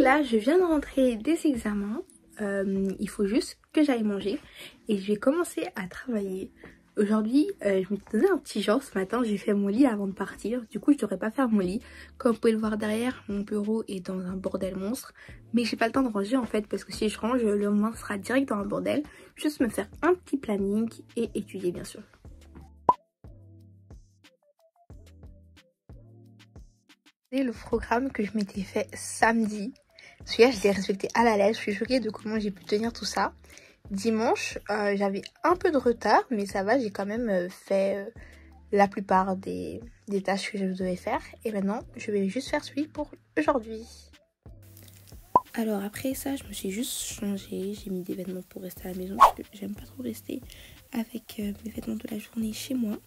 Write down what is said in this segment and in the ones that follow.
là, je viens de rentrer des examens. Il faut juste que j'aille manger et je vais commencer à travailler. Aujourd'hui, je me suis donné un petit genre ce matin. J'ai fait mon lit avant de partir. Du coup, je devrais pas faire mon lit. Comme vous pouvez le voir derrière, mon bureau est dans un bordel monstre. Mais j'ai pas le temps de ranger en fait, parce que si je range, le lendemain sera direct dans un bordel. Juste me faire un petit planning et étudier bien sûr. C'est le programme que je m'étais fait samedi. Celui-là, je l'ai respecté à la lettre. Je suis choquée de comment j'ai pu tenir tout ça. Dimanche, j'avais un peu de retard, mais ça va, j'ai quand même fait la plupart des tâches que je devais faire. Et maintenant, je vais juste faire celui pour aujourd'hui. Alors après ça, je me suis juste changée. J'ai mis des vêtements pour rester à la maison parce que j'aime pas trop rester avec mes vêtements de la journée chez moi.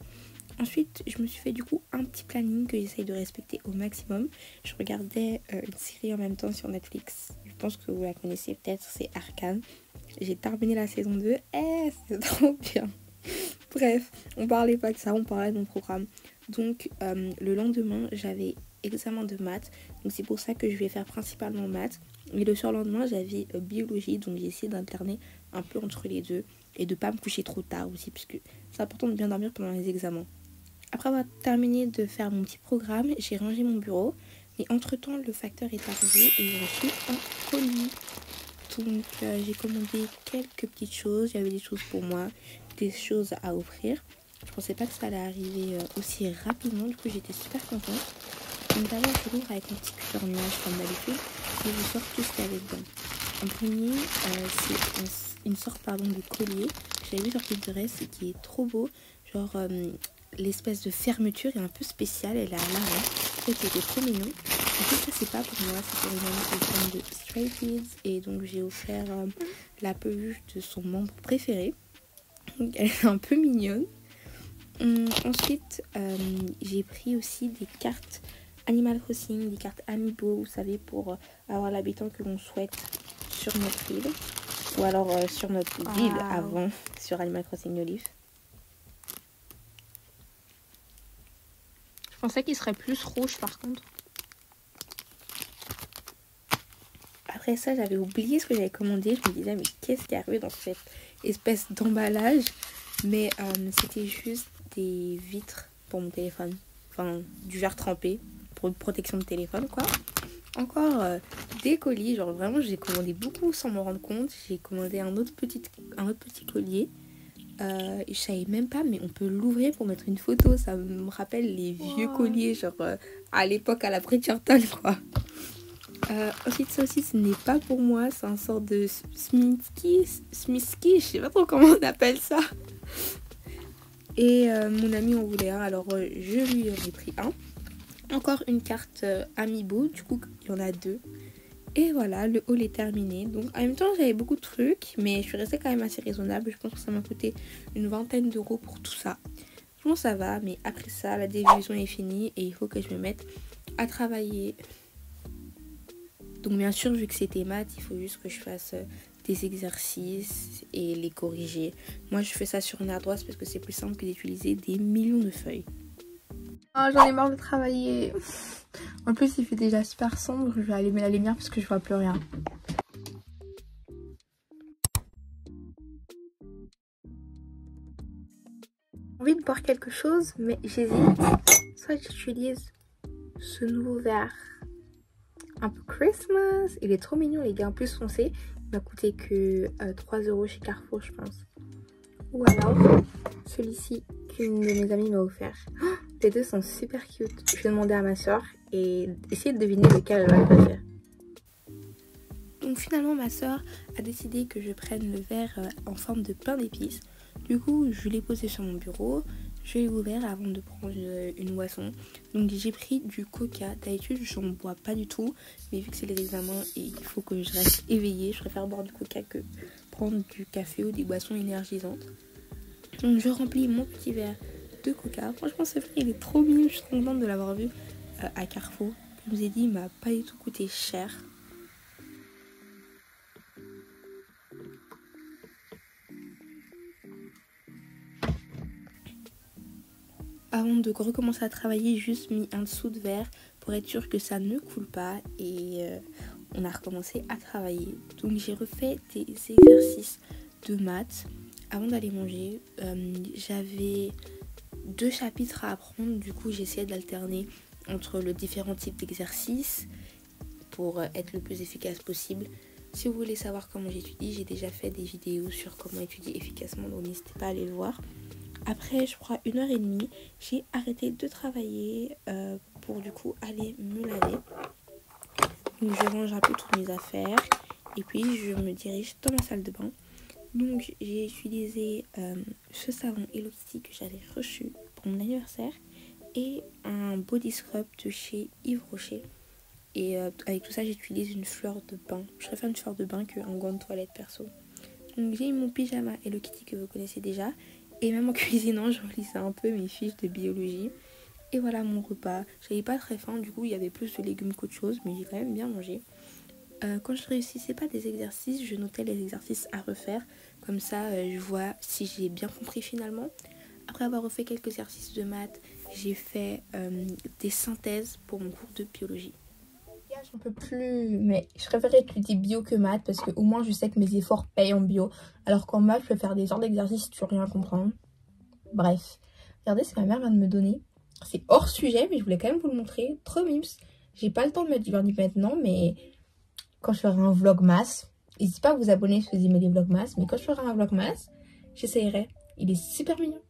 Ensuite, je me suis fait du coup un petit planning que j'essaye de respecter au maximum. Je regardais une série en même temps sur Netflix. Je pense que vous la connaissez peut-être, c'est Arcane. J'ai terminé la saison 2. C'est trop bien. Bref, on parlait pas de ça, on parlait de mon programme. Donc, le lendemain, j'avais examen de maths. Donc, c'est pour ça que je vais faire principalement maths. Et le surlendemain, j'avais biologie. Donc, j'ai essayé d'interner un peu entre les deux. Et de pas me coucher trop tard aussi, puisque c'est important de bien dormir pendant les examens. Après avoir terminé de faire mon petit programme, j'ai rangé mon bureau. Mais entre-temps, le facteur est arrivé et j'ai reçu un colis. Donc j'ai commandé quelques petites choses. Il y avait des choses pour moi, des choses à offrir. Je pensais pas que ça allait arriver aussi rapidement. Du coup, j'étais super contente. Donc d'abord, je l'ouvre avec un petit cutter nuage comme d'habitude. Et je sors tout ce qu'il y avait dedans. En premier, c'est une sorte de collier que j'avais vu sur Pinterest et qui est trop beau. Genre l'espèce de fermeture est un peu spéciale, elle est à l'arrêt. Qui était trop mignon. En fait, ça c'est pas pour moi, c'est pour une amie qui est fan de Stray Kids. Et donc j'ai offert la peluche de son membre préféré. Donc elle est un peu mignonne. Ensuite, j'ai pris aussi des cartes Animal Crossing, des cartes Amiibo, vous savez, pour avoir l'habitant que l'on souhaite sur notre île. Ou alors sur notre ville avant, sur Animal Crossing New Leaf. Je pensais qu'il serait plus rouge par contre. Après ça, j'avais oublié ce que j'avais commandé. Je me disais, mais qu'est-ce qui est arrivé dans cette espèce d'emballage? Mais c'était juste des vitres pour mon téléphone. Enfin, du verre trempé pour une protection de téléphone, quoi. Encore des colis. Genre vraiment, j'ai commandé beaucoup sans me rendre compte. J'ai commandé un autre petit collier. Je savais même pas, mais on peut l'ouvrir pour mettre une photo. Ça me rappelle les vieux colliers, genre à l'époque à la Bridgerton, quoi. Ensuite, ça aussi, ce n'est pas pour moi. C'est un sort de Smithski, je sais pas trop comment on appelle ça. Et mon ami en voulait un, alors je lui en ai pris un. Encore une carte Amiibo, du coup, il y en a deux. Et voilà, le haul est terminé. Donc en même temps, j'avais beaucoup de trucs, mais je suis restée quand même assez raisonnable. Je pense que ça m'a coûté une vingtaine d'euros pour tout ça. Bon, ça va, mais après ça, la désillusion est finie et il faut que je me mette à travailler. Donc bien sûr, vu que c'était maths, il faut juste que je fasse des exercices et les corriger. Moi, je fais ça sur une ardoise parce que c'est plus simple que d'utiliser des millions de feuilles. Oh, j'en ai marre de travailler. En plus, il fait déjà super sombre. Je vais allumer la lumière parce que je vois plus rien. J'ai envie de boire quelque chose, mais j'hésite. Soit j'utilise ce nouveau verre un peu Christmas. Il est trop mignon, les gars, en plus foncé. Il m'a coûté que 3 € chez Carrefour, je pense. Ou alors celui-ci qu'une de mes amies m'a offert. Oh, les deux sont super cute. Je vais demander à ma soeur et essayer de deviner lequel elle va préférer. Donc finalement, ma soeur a décidé que je prenne le verre en forme de pain d'épices. Du coup, je l'ai posé sur mon bureau. Je l'ai ouvert avant de prendre une boisson. Donc j'ai pris du coca. D'habitude, j'en bois pas du tout. Mais vu que c'est les examens et il faut que je reste éveillée, je préfère boire du coca que prendre du café ou des boissons énergisantes. Donc je remplis mon petit verre de coca. Franchement, ce verre, il est trop mignon. Je suis trop contente de l'avoir vu à Carrefour. Je vous ai dit, il m'a pas du tout coûté cher. Avant de recommencer à travailler, juste mis un dessous de verre pour être sûr que ça ne coule pas. Et on a recommencé à travailler. Donc j'ai refait des exercices de maths avant d'aller manger. J'avais 2 chapitres à apprendre, du coup j'essayais d'alterner entre le différents types d'exercices pour être le plus efficace possible. Si vous voulez savoir comment j'étudie, j'ai déjà fait des vidéos sur comment étudier efficacement, donc n'hésitez pas à aller le voir. Après, je crois 1h30, j'ai arrêté de travailler pour du coup aller me laver. Donc je range un peu toutes mes affaires et puis je me dirige dans ma salle de bain. Donc j'ai utilisé ce savon Hello Kitty que j'avais reçu pour mon anniversaire et un body scrub de chez Yves Rocher. Et avec tout ça, j'utilise une fleur de bain. Je préfère une fleur de bain qu'un gant de toilette perso. Donc j'ai mon pyjama Hello Kitty que vous connaissez déjà. Et même en cuisinant, je relisais un peu mes fiches de biologie. Et voilà mon repas. J'avais pas très faim, du coup il y avait plus de légumes qu'autre chose, mais j'ai quand même bien mangé. Quand je réussissais pas des exercices, je notais les exercices à refaire. Comme ça, je vois si j'ai bien compris finalement. Après avoir refait quelques exercices de maths, j'ai fait des synthèses pour mon cours de biologie. J'en peux plus, mais je préférais étudier bio que maths parce que au moins je sais que mes efforts payent en bio. Alors qu'en maths, je peux faire des heures d'exercice tu rien comprendre. Bref, regardez ce que ma mère vient de me donner. C'est hors sujet, mais je voulais quand même vous le montrer. Trop mimes. J'ai pas le temps de mettre du vernis maintenant, mais quand je ferai un vlogmas, n'hésitez pas à vous abonner si vous aimez les vlogmas, mais quand je ferai un vlogmas, j'essayerai. Il est super mignon.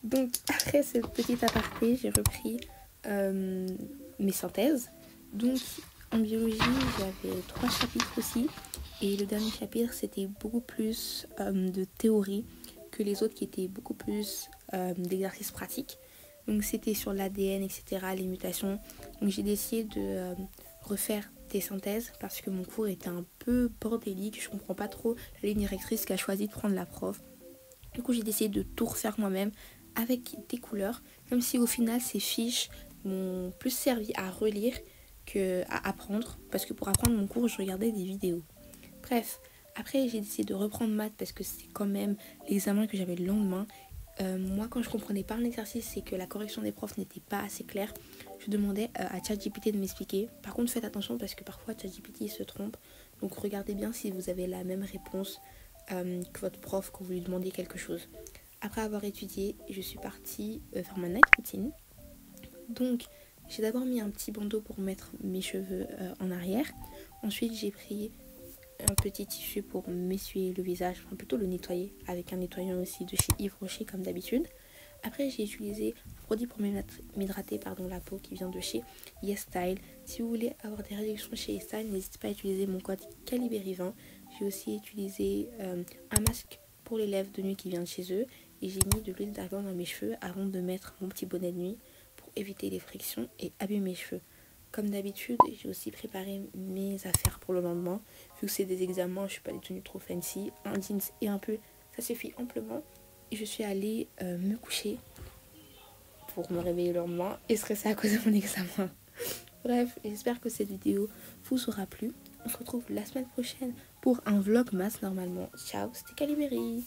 Donc après cette petite aparté, j'ai repris mes synthèses. Donc en biologie, j'avais 3 chapitres aussi. Et le dernier chapitre, c'était beaucoup plus de théorie que les autres qui étaient beaucoup plus d'exercices pratiques. Donc c'était sur l'ADN, etc., les mutations. Donc j'ai décidé de refaire des synthèses parce que mon cours était un peu bordélique. Je comprends pas trop la ligne directrice qu'a choisi de prendre la prof. Du coup j'ai décidé de tout refaire moi-même avec des couleurs. Même si au final ces fiches m'ont plus servi à relire qu'à apprendre. Parce que pour apprendre mon cours, je regardais des vidéos. Bref, après j'ai décidé de reprendre maths parce que c'est quand même l'examen que j'avais le lendemain. Moi quand je comprenais pas un exercice, c'est que la correction des profs n'était pas assez claire. Je demandais à ChatGPT de m'expliquer. Par contre faites attention parce que parfois ChatGPT se trompe. Donc regardez bien si vous avez la même réponse que votre prof quand vous lui demandiez quelque chose. Après avoir étudié, je suis partie faire ma night routine. Donc j'ai d'abord mis un petit bandeau pour mettre mes cheveux en arrière. Ensuite j'ai pris un petit tissu pour m'essuyer le visage, enfin plutôt le nettoyer, avec un nettoyant aussi de chez Yves Rocher comme d'habitude. Après j'ai utilisé un produit pour m'hydrater la peau qui vient de chez YesStyle. Si vous voulez avoir des réductions chez YesStyle, n'hésitez pas à utiliser mon code Caliberi20. J'ai aussi utilisé un masque pour les lèvres de nuit qui vient de chez eux. Et j'ai mis de l'huile d'argan dans mes cheveux avant de mettre mon petit bonnet de nuit pour éviter les frictions et abîmer mes cheveux. Comme d'habitude, j'ai aussi préparé mes affaires pour le lendemain. Vu que c'est des examens, je ne suis pas des tenues trop fancy. Un jeans et un pull, ça suffit amplement. Et je suis allée me coucher pour me réveiller le lendemain et stresser à cause de mon examen. Bref, j'espère que cette vidéo vous aura plu. On se retrouve la semaine prochaine pour un vlogmas normalement. Ciao, c'était Caliberi.